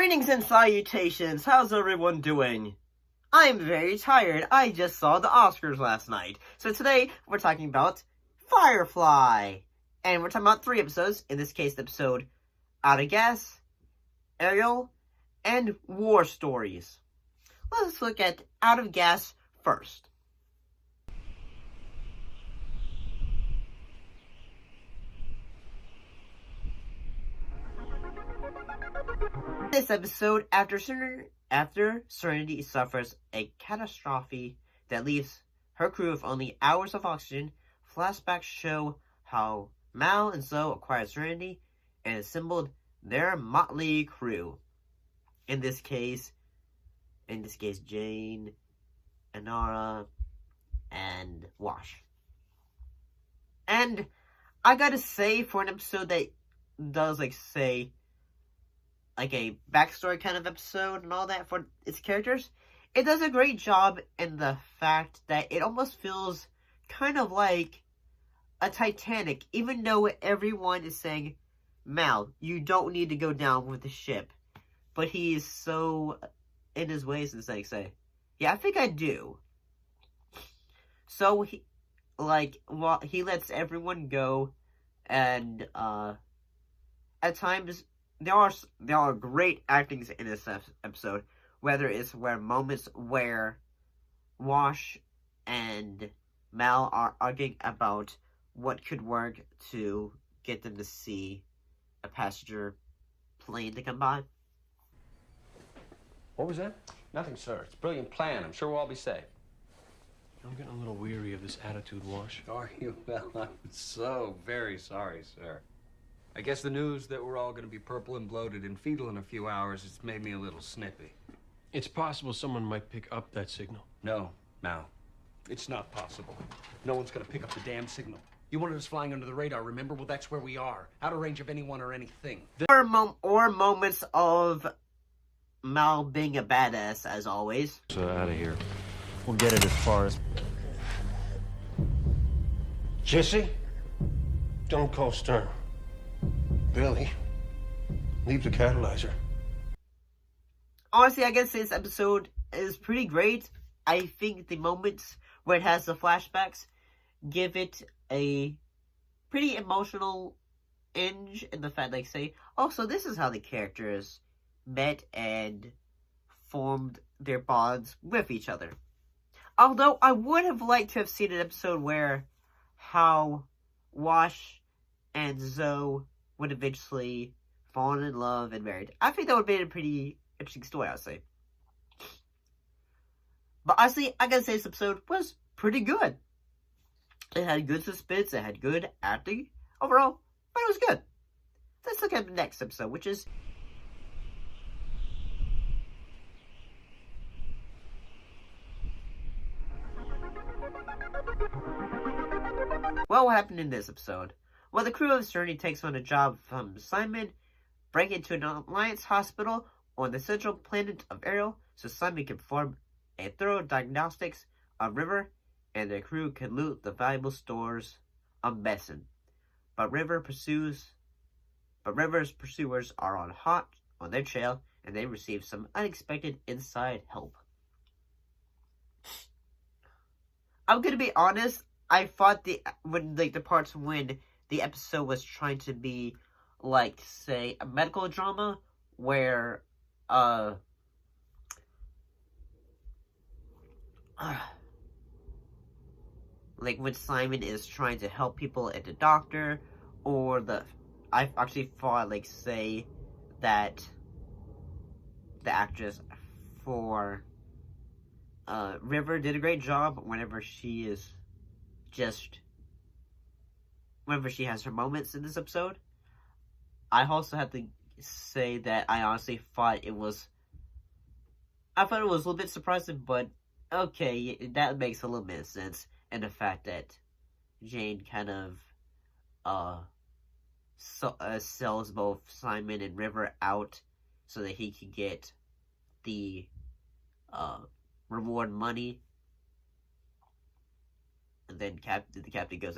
Greetings and salutations, how's everyone doing? I'm very tired, I just saw the Oscars last night. So today, we're talking about Firefly. And we're talking about 3 episodes, in this case the episode Out of Gas, Ariel, and War Stories. Let's look at Out of Gas first. This episode, after Serenity suffers a catastrophe that leaves her crew with only hours of oxygen, flashbacks show how Mal and Zoe acquired Serenity and assembled their motley crew. In this case, Jane, Inara, and Wash. And I gotta say, for an episode that does, like a backstory kind of episode and all that for its characters, it does a great job in the fact that it almost feels kind of like a Titanic, even though everyone is saying, Mal, you don't need to go down with the ship. But he is so in his ways and say, yeah, I think I do. So he lets everyone go, and at times there are great actings in this episode, whether it's moments where Wash and Mal are arguing about what could work to get them to see a passenger plane to come by. What was that? Nothing, sir. It's a brilliant plan. I'm sure we'll all be safe. I'm getting a little weary of this attitude, Wash. Are you? Well, I'm so very sorry, sir. I guess the news that we're all going to be purple and bloated and fetal in a few hours has made me a little snippy. It's possible someone might pick up that signal. No, Mal. It's not possible. No one's going to pick up the damn signal. You wanted us flying under the radar, remember? Well, that's where we are. Out of range of anyone or anything. Or moments of Mal being a badass, as always. So out of here. We'll get it as far as... Jesse, don't call Stern. Billy, leave the catalyzer. Honestly, I guess this episode is pretty great. I think the moments where it has the flashbacks give it a pretty emotional hinge in the fact, so this is how the characters met and formed their bonds with each other. Although, I would have liked to have seen an episode where how Wash and Zoe would eventually fall in love and married. I think that would have been a pretty interesting story, I would say. But honestly, I gotta say this episode was pretty good. It had good suspense, it had good acting overall, but it was good. Let's look at the next episode, which is... Well, what happened in this episode? Well, the crew of Serenity takes on a job from Simon, break into an Alliance hospital on the central planet of Ariel, so Simon can perform a thorough diagnostics on River, and the crew can loot the valuable stores of Besson. But River's pursuers are on their trail, and they receive some unexpected inside help. I'm gonna be honest, I thought the parts when the episode was trying to be, say, a medical drama, where, when Simon is trying to help people at the doctor, or I actually thought, that the actress for, River did a great job whenever she has her moments in this episode. I also have to say that I honestly thought it was a little bit surprising, but okay, that makes a little bit of sense. And the fact that Jane kind of sells both Simon and River out so that he can get the reward money. And then the captain goes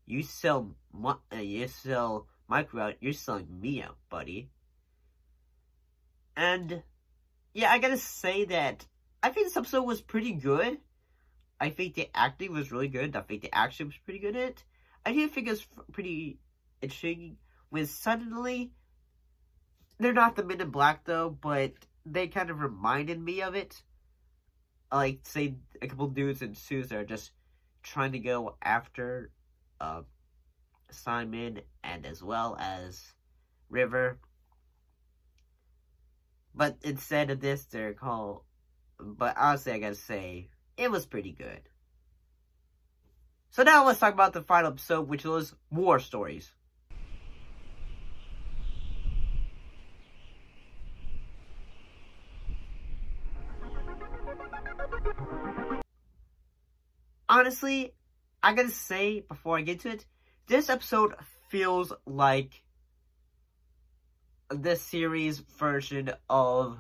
you sell my crew out, you're selling me out, buddy. And yeah, I gotta say that I think this episode was pretty good. I think the acting was really good. I think the action was pretty good in it. I do think it's pretty intriguing when suddenly, they're not the Men in Black though, but they kind of reminded me of it. Like, say, a couple dudes in suits that are just trying to go after Simon and as well as River. But instead of this, they're called... But honestly, I gotta say, it was pretty good. So now let's talk about the final episode, which was War Stories. Honestly, I gotta say, before I get to it, this episode feels like the series version of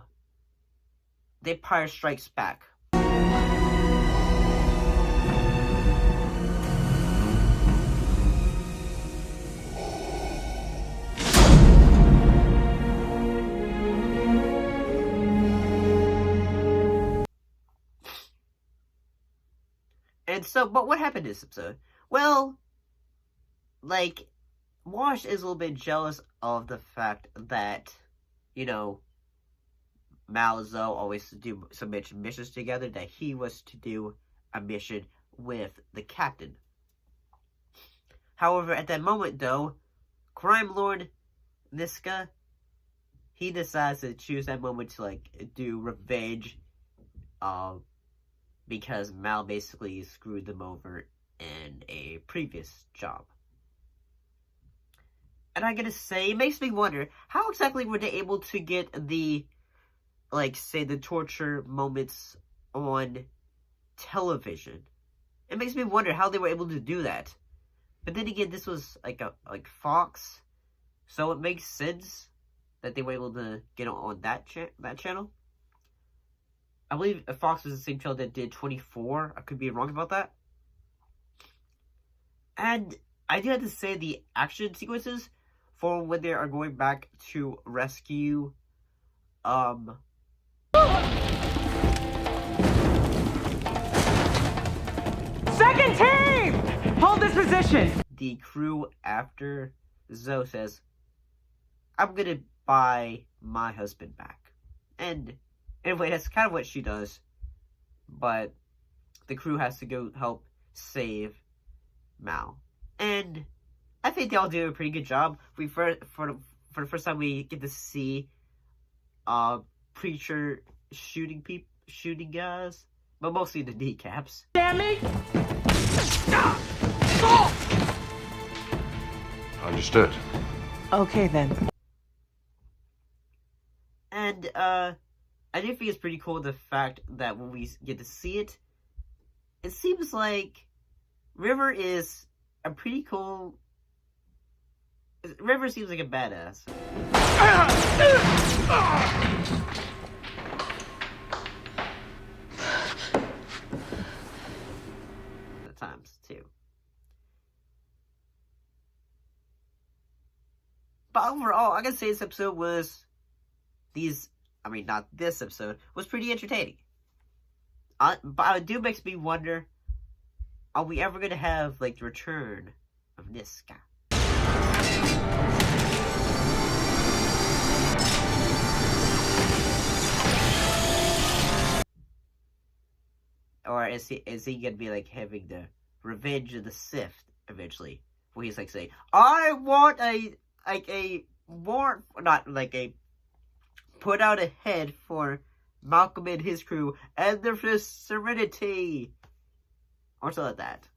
The Empire Strikes Back. And so, but what happened in this episode? Well, like, Wash is a little bit jealous of the fact that, you know, Mal and Zoe always do some missions together, that he was to do a mission with the captain. However, at that moment, though, Crime Lord Niska, he decides to choose that moment to, like, do revenge, because Mal basically screwed them over in a previous job. And I gotta say, it makes me wonder, how exactly were they able to get the, like, say, the torture moments on television? It makes me wonder how they were able to do that. But then again, this was, like, Fox, so it makes sense that they were able to get on that channel. I believe Fox was the same channel that did 24. I could be wrong about that. And I do have to say, the action sequences for when they are going back to rescue, Second team! Hold this position! The crew after Zoe says, I'm gonna buy my husband back. And anyway, that's kind of what she does. But the crew has to go help save Mal. And I think they all do a pretty good job. For the first time, we get to see Preacher shooting guys, but mostly the kneecaps. Damn me! Understood. Okay then. And I do think it's pretty cool the fact that when we get to see it, it seems like River is a pretty cool... River seems like a badass. At times, too. But overall, I gotta say this episode was... not this episode, was pretty entertaining. But it do makes me wonder, are we ever gonna have, like, the return of Niska? Or is he gonna be, like, having the Revenge of the Sith eventually? Where he's, like, saying, I want put out a head for Malcolm and his crew, and their serenity. Or something like that.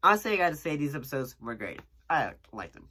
Honestly, I gotta say, these episodes were great. I liked them.